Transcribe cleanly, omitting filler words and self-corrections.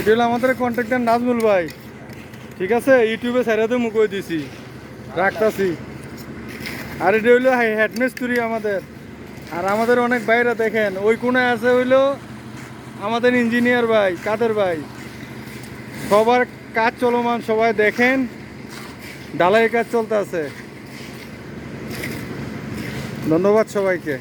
এটা হলো আমাদের কন্ট্রাক্টর নাজমুল ভাই, ঠিক আছে? ইউটিউবে ছেড়ে মুখ দিছি, রাখতাছি। আর এটা হইলো হেড মিস্ত্রি আমাদের। আর আমাদের অনেক বাইরে দেখেন ওই কোণে আছে হইলো আমাদের ইঞ্জিনিয়ার ভাই, কাদের ভাই। সবার কাজ চলমান, সবাই দেখেন ঢালাই কাজ চলতে আছে। ধন্যবাদ সবাইকে।